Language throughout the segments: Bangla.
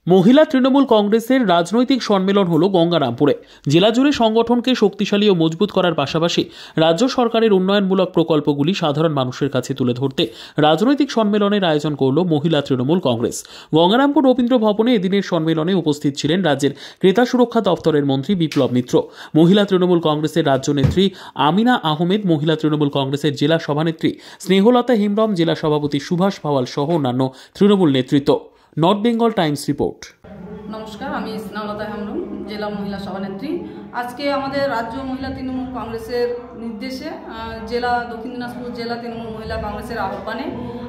মহিলা তৃণমূল কংগ্রেসের রাজনৈতিক সম্মেলন হলো গঙ্গারামপুরে। জেলা জুড়ে সংগঠনকে শক্তিশালী ও মজবুত করার পাশাপাশি রাজ্য সরকারের উন্নয়নমূলক প্রকল্পগুলি সাধারণ মানুষের কাছে তুলে ধরতে রাজনৈতিক সম্মেলনের আয়োজন করল মহিলা তৃণমূল কংগ্রেস। গঙ্গারামপুর রবীন্দ্র ভবনে এদিনের সম্মেলনে উপস্থিত ছিলেন রাজ্যের ক্রেতা সুরক্ষা দপ্তরের মন্ত্রী বিপ্লব মিত্র, মহিলা তৃণমূল কংগ্রেসের রাজ্য নেত্রী আমিনা আহমেদ, মহিলা তৃণমূল কংগ্রেসের জেলা সভানেত্রী স্নেহলতা হেমব্রম, জেলা সভাপতি সুভাষ পাওয়াল সহ অন্যান্য তৃণমূল নেতৃত্ব। North Bengal Times report. নমস্কার, আমি স্নেহলতা হেমব্রম, জেলা মহিলা সভানেত্রী। আজকে আমাদের রাজ্য মহিলা তৃণমূল কংগ্রেসের নির্দেশে জেলা দক্ষিণ দিনাজপুর জেলা তৃণমূল মহিলা কংগ্রেসের আহ্বানে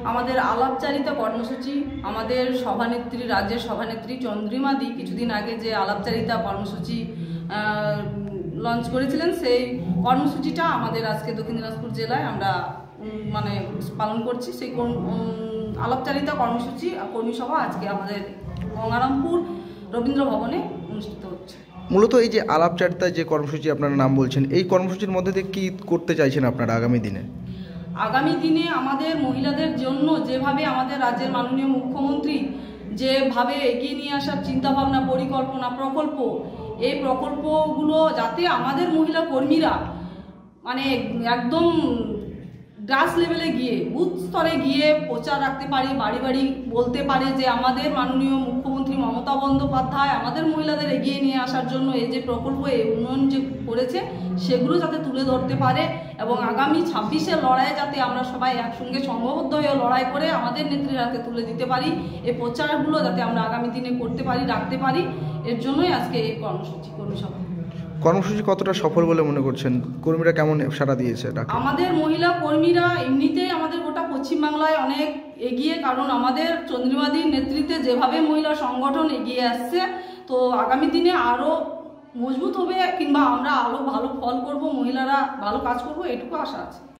আমাদের আলাপচারিতা কর্মসূচি, আমাদের সভানেত্রী রাজ্যের সভানেত্রী চন্দ্রিমা দি কিছুদিন আগে যে আলাপচারিতা কর্মসূচি লঞ্চ করেছিলেন, সেই কর্মসূচিটা আমাদের আজকে দক্ষিণ দিনাজপুর জেলায় আমরা পালন করছি। সেই আলাপচারিতা কর্মসূচি কর্মী সভা আজকে আমাদের গঙ্গারামপুর রবীন্দ্র ভবনে অনুষ্ঠিত হচ্ছে। মূলত এই যে আলাপচারিতা যে কর্মসূচি আপনারা নাম বলছেন, এই কর্মসূচির মধ্যে দিয়ে কী করতে চাইছেন আপনারা আগামী দিনে? আগামী দিনে আমাদের মহিলাদের জন্য যেভাবে আমাদের রাজ্যের মাননীয় মুখ্যমন্ত্রী যেভাবে এগিয়ে নিয়ে আসার চিন্তাভাবনা, পরিকল্পনা, প্রকল্প, এই প্রকল্পগুলো যাতে আমাদের মহিলা কর্মীরা একদম গ্রাস লেভেলে গিয়ে, বুথ স্তরে গিয়ে প্রচার রাখতে পারে, বাড়ি বাড়ি বলতে পারে যে আমাদের মাননীয় মুখ্যমন্ত্রী মমতা বন্দ্যোপাধ্যায় আমাদের মহিলাদের এগিয়ে নিয়ে আসার জন্য এই যে প্রকল্প, এই উন্নয়ন যে করেছে, সেগুলো যাতে তুলে ধরতে পারে এবং আগামী 26-এর লড়াইয়ে যাতে আমরা সবাই একসঙ্গে সংঘবদ্ধ হয়ে লড়াই করে আমাদের নেত্রীর হাতে তুলে দিতে পারি, এই প্রচারগুলো যাতে আমরা আগামী দিনে করতে পারি, রাখতে পারি, এর জন্যই আজকে এই কর্মসূচি কতটা সফল বলে মনে করছেন? কর্মীরা কেমন সাড়া দিয়েছে? আমাদের মহিলা কর্মীরা এমনিতেই আমাদের গোটা পশ্চিমবাংলায় অনেক এগিয়ে, কারণ আমাদের চন্দ্রিমাদির নেতৃত্বে যেভাবে মহিলা সংগঠন এগিয়ে আসছে, তো আগামী দিনে আরও মজবুত হবে কিংবা আমরা আরও ভালো ফল করব, মহিলারা ভালো কাজ করব, এটুকু আশা আছে।